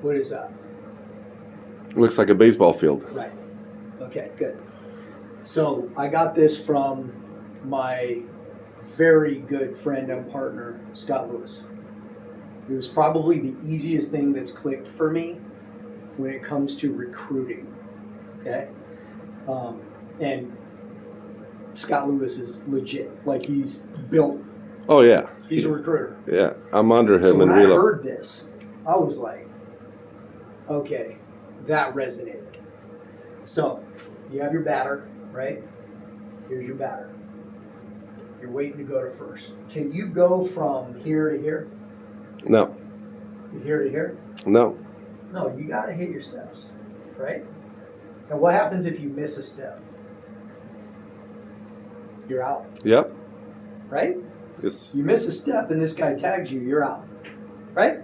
What is that? Looks like a baseball field. Right. Okay, good. So I got this from my very good friend and partner, Scott Lewis. It was probably the easiest thing that's clicked for me when it comes to recruiting. Okay? And Scott Lewis is legit. Like, he's built. Oh, yeah. He's a recruiter. Yeah, I'm under him So in when I RELO. heard this, I was like, okay, that resonated. So you have your batter, right? Here's your batter. You're waiting to go to first. Can you go from here to here? No. Here to here? No. No, you got to hit your steps, right? And what happens if you miss a step? You're out, Yep. right? It's, You miss a step and this guy tags you, you're out, right?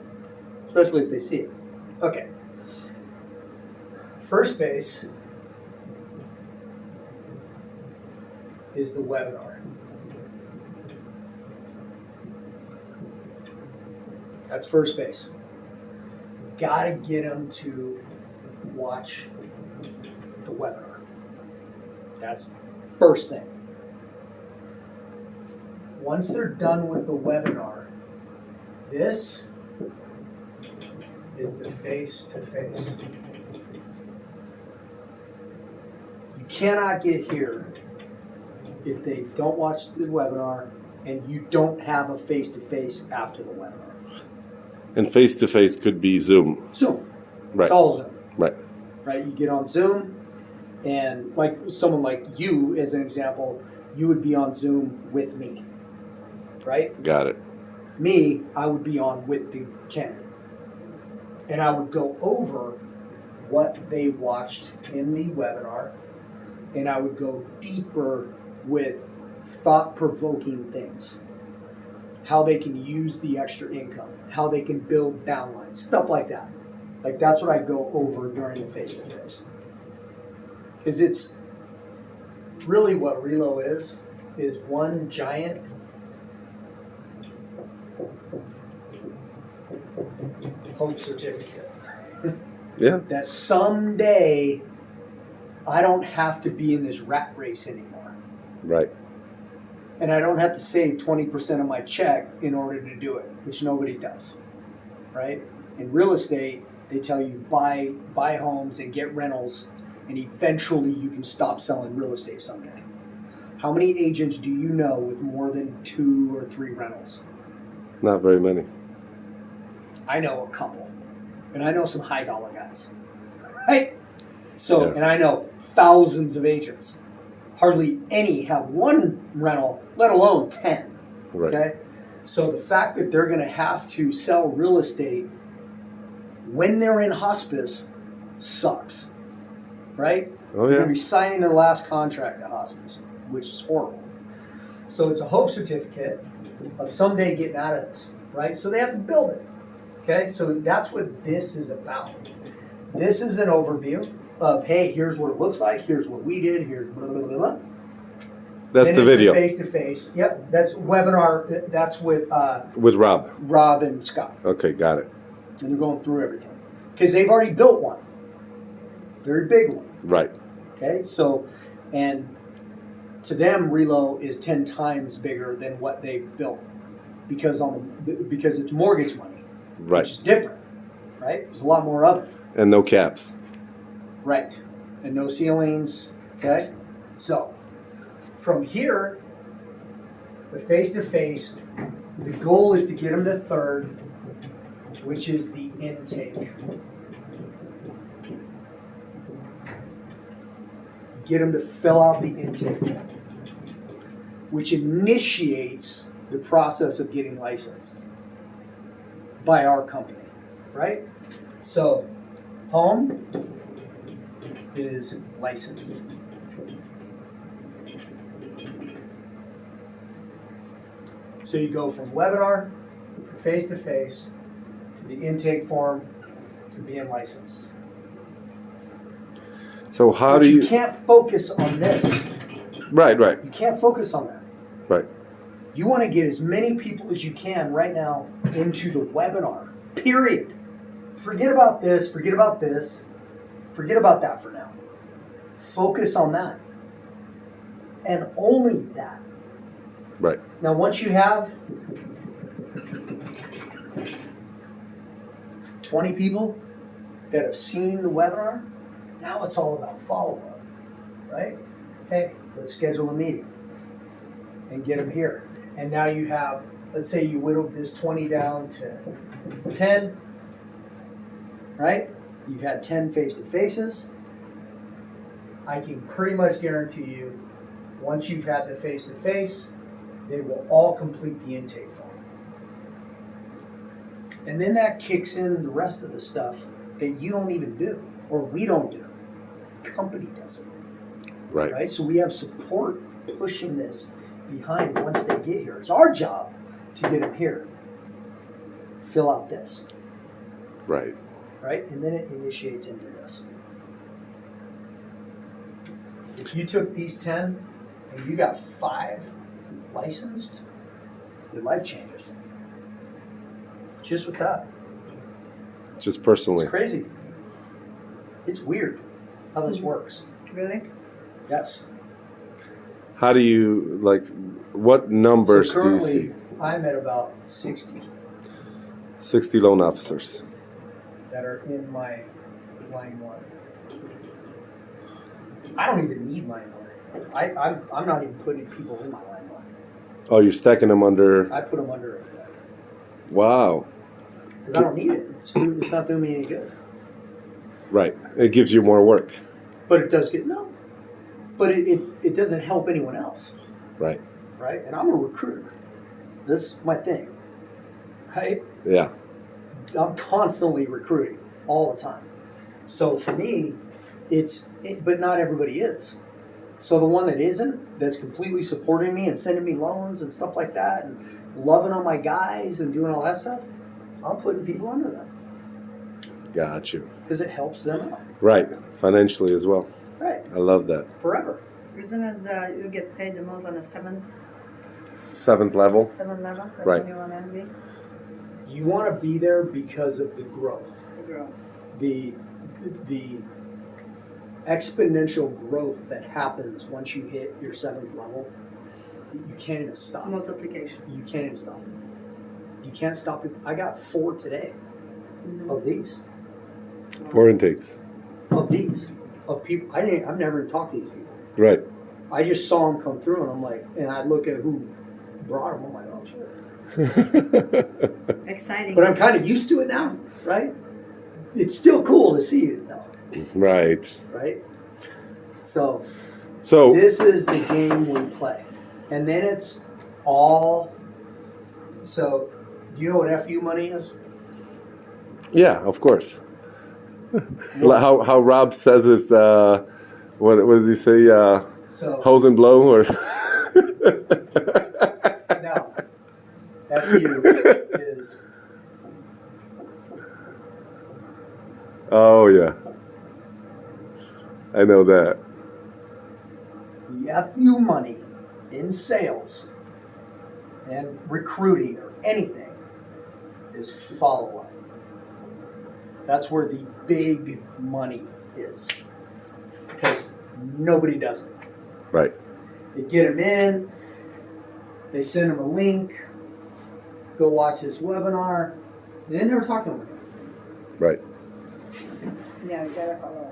Especially if they see it. Okay. First base is the webinar. That's first base. Gotta get them to watch the webinar. That's first thing. Once they're done with the webinar, this is the face-to-face. You cannot get here if they don't watch the webinar and you don't have a face-to-face after the webinar. and face-to-face could be Zoom. Zoom. Right. It's all Zoom. Right. Right? You get on Zoom, and like someone like you, as an example, you would be on Zoom with me. Right? Got it. Me, I would be on with the candidate. And I would go over what they watched in the webinar, and I would go deeper with thought-provoking things. How they can use the extra income, how they can build downlines, stuff like that. Like, that's what I go over during the face-to-face. Because it's really what RELO is one giant hope certificate. Yeah. That someday I don't have to be in this rat race anymore. Right. And I don't have to save 20% of my check in order to do it, which nobody does. Right? In real estate, they tell you buy homes and get rentals, and eventually you can stop selling real estate someday. How many agents do you know with more than 2 or 3 rentals? Not very many. I know a couple, and I know some high dollar guys, right? So, Yeah. And I know thousands of agents. Hardly any have 1 rental, let alone 10. Right. Okay? So the fact that they're going to have to sell real estate when they're in hospice sucks, right? Oh, They're yeah. going to be signing their last contract at hospice, which is horrible. So it's a hope certificate of someday getting out of this, right? So they have to build it. Okay, so that's what this is about. This is an overview of, hey, here's what it looks like, here's what we did, here's blah, blah, blah, blah. That's Then the it's video. Face-to-face. Yep, that's webinar. That's with Rob. Rob and Scott. Okay, got it. And they're going through everything. Because they've already built one. Very big one. Right. Okay, so, and to them, RELO is 10 times bigger than what they've built. Because it's mortgage money. Right. Which is different, right? There's a lot more of it. And no caps. Right. And no ceilings, okay? So, from here, the face-to-face, the goal is to get them to third, which is the intake. Get them to fill out the intake form, which initiates the process of getting licensed by our company, right? So, home is licensed. So you go from webinar to face-to-face to the intake form to being licensed. So how But do you... you can't focus on this. Right, right, You can't focus on that. right. You want to get as many people as you can right now into the webinar, period. Forget about this, forget about this, forget about that for now. Focus on that. And only that. Right. Now, once you have 20 people that have seen the webinar, now it's all about follow-up, right? Hey, let's schedule a meeting and get them here. And now you have, let's say you whittled this 20 down to 10, right? You've had 10 face-to-faces. I can pretty much guarantee you, once you've had the face-to-face, they will all complete the intake form. And then that kicks in the rest of the stuff that you don't even do, or we don't do. Company does it. Right? So we have support pushing this behind once they get here. It's our job to get them here. Fill out this. Right. Right? And then it initiates into this. If you took these 10 and you got 5 licensed, your life changes. Just with that. Just personally. It's crazy. It's weird how this works. Really? Yes. How do you, like, what numbers So do you currently, see? I'm at about 60 60 loan officers. that are in my line 1. I don't even need line 1. I'm not even putting people in my line 1. Oh, you're stacking them under. I put them under it Wow. because I don't need it. It's not doing me any good. Right. It gives you more work. But it does get no. But it doesn't help anyone else, Right. right? And I'm a recruiter. This is my thing, right? Yeah. I'm constantly recruiting all the time. So for me, but not everybody is. So the one that isn't, that's completely supporting me and sending me loans and stuff like that and loving on my guys and doing all that stuff, I'm putting people under them Got you. because it helps them out. Right. Financially as well. Right. I love that. Forever. Isn't it you get paid the most on the seventh Level. level? That's Right. when you want to be You want to be there because of the growth. the growth. The exponential growth that happens once you hit your 7th level, you can't even stop. Multiplication. You can't even stop. You can't stop it. I got 4 today of these. 4 intakes. Of these. Of people. I've never even talked to these people. Right. I just saw them come through and I'm like, and I look at who brought them. I'm like, oh shit. Exciting. But I'm kind of used to it now, right? It's still cool to see it though. Right. Right? So So, this is the game we play. And then it's all, so do you know what FU money is? yeah, of course. How Rob says is, what does he say? So Hose and blow or? now, FU is, Oh yeah. I know that. the FU money in sales and recruiting or anything is follow-up. That's where the big money is. Because nobody does it. Right. They get them in, they send them a link, go watch this webinar, and they never talk to them again. Right. Yeah, you gotta follow.